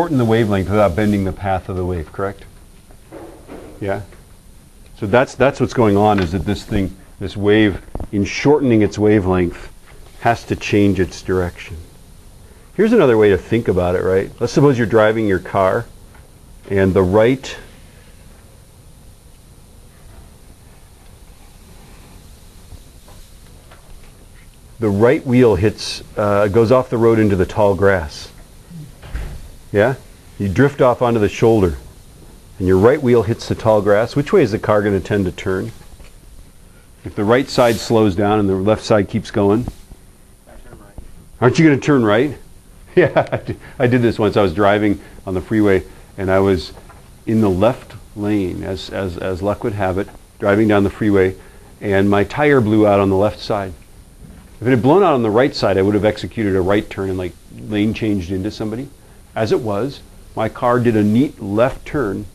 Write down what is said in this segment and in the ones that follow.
shorten the wavelength without bending the path of the wave, correct? Yeah? So that's what's going on, is that this wave, in shortening its wavelength, has to change its direction. Here's another way to think about it, right? Let's suppose you're driving your car and the right wheel goes off the road into the tall grass. Yeah? You drift off onto the shoulder and your right wheel hits the tall grass. Which way is the car going to tend to turn? If the right side slows down and the left side keeps going? I turn right. Aren't you going to turn right? Yeah, I did this once. I was driving on the freeway and I was in the left lane, as luck would have it, driving down the freeway, and my tire blew out on the left side. If it had blown out on the right side, I would have executed a right turn and lane changed into somebody. As it was, my car did a neat left turn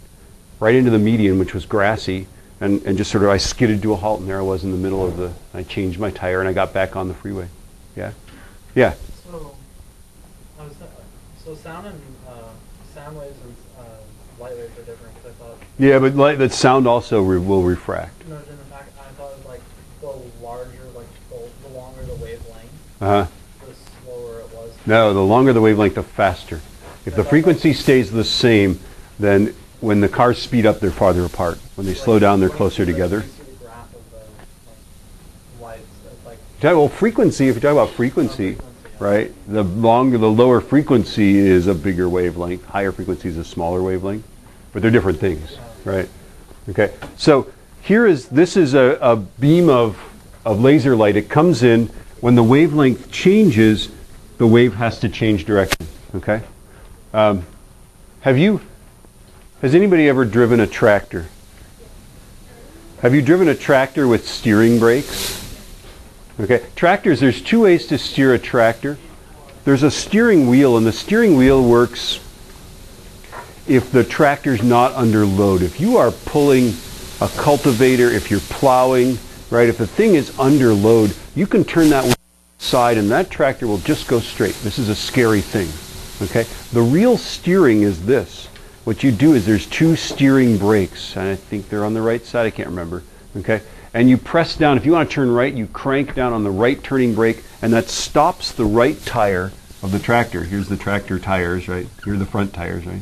right into the median, which was grassy, and just sort of I skidded to a halt, and there I was in the middle of I changed my tire and I got back on the freeway. Yeah? Yeah? So sound waves and light waves are different, because I thought... Yeah, but that sound also will refract. No, in fact, I thought it was like the larger, the longer the wavelength, the slower it was. No, the longer the wavelength, the faster. If the frequency stays the same, then when the cars speed up, they're farther apart. When they slow down, they're closer together. Well, frequency, if you talk about frequency, right, the lower frequency is a bigger wavelength. Higher frequency is a smaller wavelength. But they're different things, right? Okay, so this is a beam of laser light. It comes in. When the wavelength changes, the wave has to change direction, okay? Has anybody ever driven a tractor? Have you driven a tractor with steering brakes? Okay, tractors, there's two ways to steer a tractor. There's a steering wheel, and the steering wheel works if the tractor's not under load. If you are pulling a cultivator, if you're plowing, right, if the thing is under load, you can turn that wheel side and that tractor will just go straight. This is a scary thing, okay? The real steering is this. What you do is there's two steering brakes, and I think they're on the right side, I can't remember, okay? And you press down. If you want to turn right, you crank down on the right turning brake, and that stops the right tire of the tractor. Here's the tractor tires, right? Here are the front tires, right?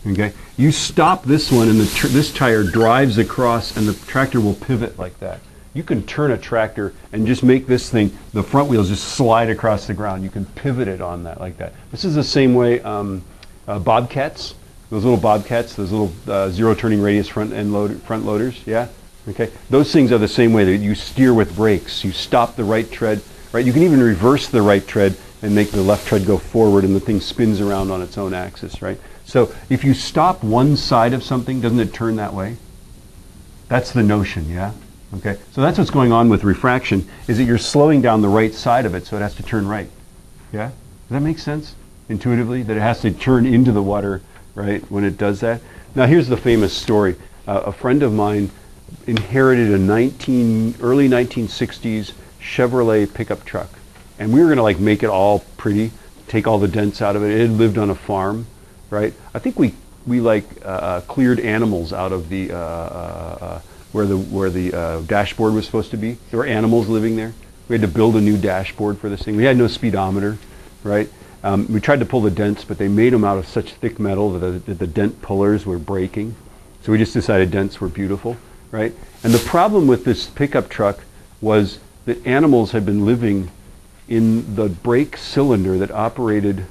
Okay? You stop this one, and this tire drives across, and the tractor will pivot like that. You can turn a tractor and just make this thing, the front wheels just slide across the ground. You can pivot it on that like that. This is the same way bobcats, those little bobcats, those little zero turning radius front loaders, yeah? Okay, those things are the same way that you steer with brakes. You stop the right tread, right? You can even reverse the right tread and make the left tread go forward, and the thing spins around on its own axis, right? So if you stop one side of something, doesn't it turn that way? That's the notion, yeah? Okay, so that's what's going on with refraction, is that you're slowing down the right side of it, so it has to turn right. Yeah? Does that make sense intuitively, that it has to turn into the water, right, when it does that? Now here's the famous story. A friend of mine inherited a early 1960s Chevrolet pickup truck, and we were going to make it all pretty, take all the dents out of it. It had lived on a farm, right? I think we cleared animals out of the where the dashboard was supposed to be. There were animals living there. We had to build a new dashboard for this thing. We had no speedometer, right? We tried to pull the dents, but they made them out of such thick metal that the dent pullers were breaking. So we just decided dents were beautiful. Right? And the problem with this pickup truck was that animals had been living in the brake cylinder that operated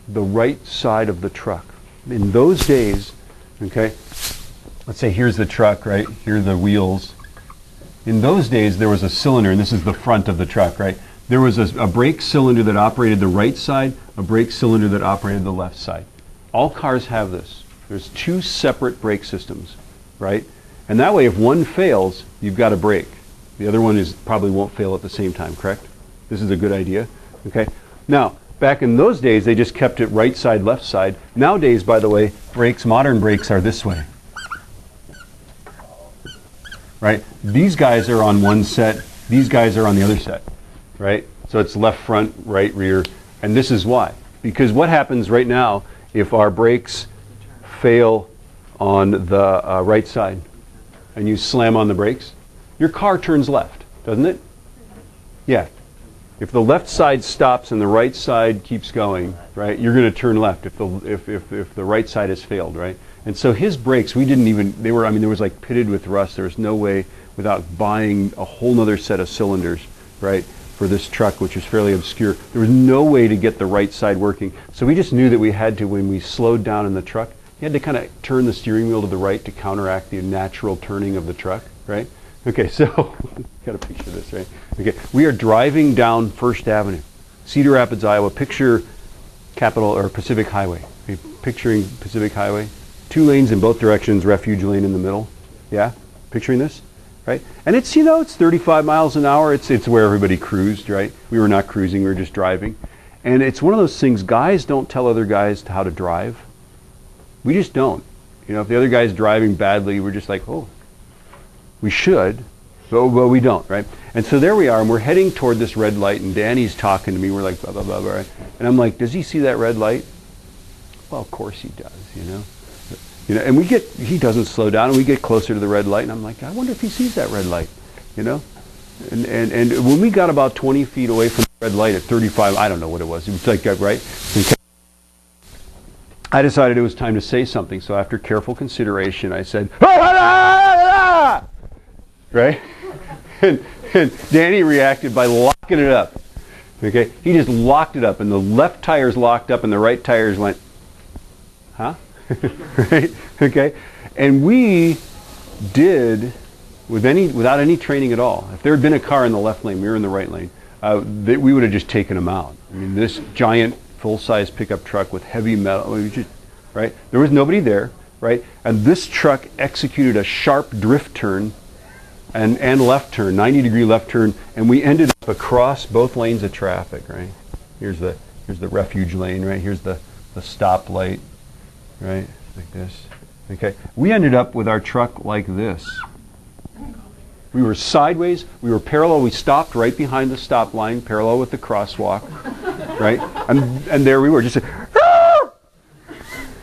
the right side of the truck. In those days, okay, let's say here's the truck, right? Here are the wheels. In those days, there was a cylinder, and this is the front of the truck, right? There was a brake cylinder that operated the right side, a brake cylinder that operated the left side. All cars have this. There's two separate brake systems, right? And that way, if one fails, you've got a brake. The other one probably won't fail at the same time, correct? This is a good idea, okay? Now, back in those days, they just kept it right side, left side. Nowadays, by the way, modern brakes are this way, right? These guys are on one set, these guys are on the other set, right? So it's left front, right rear, and this is why. Because what happens right now if our brakes fail on the right side and you slam on the brakes? Your car turns left, doesn't it? Yeah. If the left side stops and the right side keeps going, right, you're going to turn left if the right side has failed, right? And so his brakes, we didn't even, they were, I mean, there was like pitted with rust. There was no way without buying a whole nother set of cylinders, right, for this truck, which was fairly obscure. There was no way to get the right side working. So we just knew that we had to, when we slowed down in the truck, you had to kind of turn the steering wheel to the right to counteract the natural turning of the truck, right? Okay, so, got a picture of this, right? Okay, we are driving down First Avenue, Cedar Rapids, Iowa. Picture Capitol or Pacific Highway. Okay, picturing Pacific Highway. 2 lanes in both directions, refuge lane in the middle. Yeah, picturing this, right? And it's, you know, it's 35 miles an hour. It's where everybody cruised, right? We were not cruising, we were just driving. And it's one of those things, guys don't tell other guys how to drive. We just don't. You know, if the other guy's driving badly, we're just like, oh, we should, but we don't, right? And so there we are, and we're heading toward this red light, and Danny's talking to me. We're like, blah, blah, blah, blah, right? And I'm like, does he see that red light? Well, of course he does, you know. You know, and he doesn't slow down, and we get closer to the red light, and I'm like, I wonder if he sees that red light, you know. And when we got about 20 feet away from the red light at 35, I don't know what it was like that, right? I decided it was time to say something, so after careful consideration, I said, right? And Danny reacted by locking it up. Okay? He just locked it up, and the left tires locked up, and the right tires went, huh? Right? Okay? And we did, without any training at all, if there had been a car in the left lane, we were in the right lane, we would have just taken them out. I mean, this giant full-size pickup truck with heavy metal, right? There was nobody there, right? And this truck executed a sharp drift turn and left turn, 90-degree left turn, and we ended up across both lanes of traffic, right? Here's the refuge lane, right? Here's the stop light, right? Like this. Okay. We ended up with our truck like this. We were sideways, we were parallel, we stopped right behind the stop line, parallel with the crosswalk, right? And there we were, just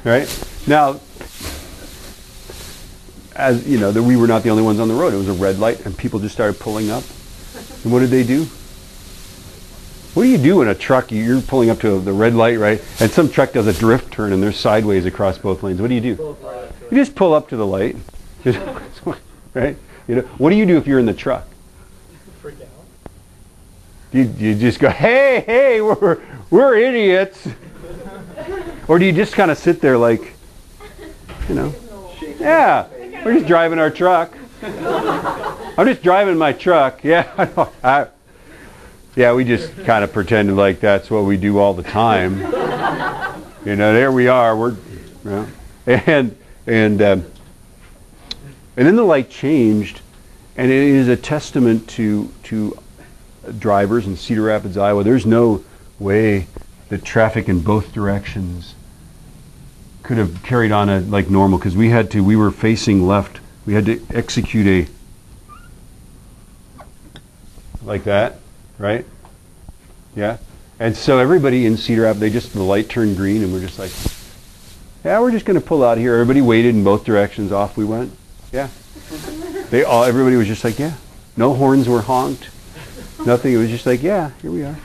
right? Now, as you know, that we were not the only ones on the road. It was a red light, and people just started pulling up. And what did they do? What do you do in a truck? You're pulling up to the red light, right? And some truck does a drift turn, and they're sideways across both lanes. What do? You just pull up to the light, right? You know, what do you do if you're in the truck? Freak out. You just go, hey, we're idiots, or do you just kind of sit there like, you know, yeah, we're just driving our truck. I'm just driving my truck. Yeah, yeah, we just kind of pretended like that's what we do all the time. You know, there we are. We're, you know, and then the light changed, and it is a testament to drivers in Cedar Rapids, Iowa. There's no way that traffic in both directions could have carried on like normal, because we were facing left. We had to execute like that, right? Yeah. And so everybody in Cedar Rapids, the light turned green, and we're just like, yeah, we're just going to pull out here. Everybody waited in both directions. Off we went. Yeah. Everybody was just like, yeah. No horns were honked. Nothing. It was just like, yeah, here we are.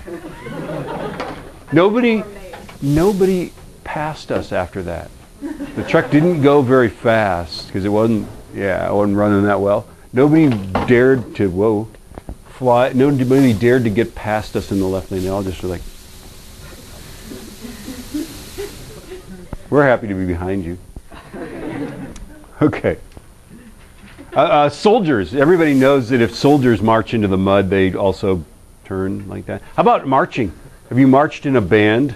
Nobody passed us after that. The truck didn't go very fast because it wasn't running that well. Nobody dared to fly. Nobody dared to get past us in the left lane. They all just were like, we're happy to be behind you. Okay. Soldiers. Everybody knows that if soldiers march into the mud, they also turn like that. How about marching? Have you marched in a band?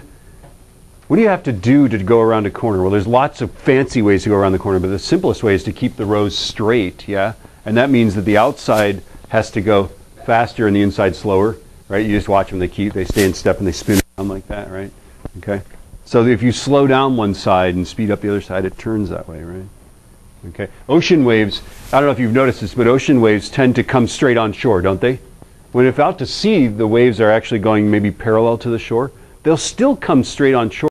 What do you have to do to go around a corner? Well, there's lots of fancy ways to go around the corner, but the simplest way is to keep the rows straight, yeah? And that means that the outside has to go faster and the inside slower, right? You just watch them, they stay in step and they spin around like that, right? Okay? So if you slow down one side and speed up the other side, it turns that way, right? Okay. Ocean waves, I don't know if you've noticed this, but ocean waves tend to come straight on shore, don't they? When if out to sea, the waves are actually going maybe parallel to the shore, they'll still come straight on short.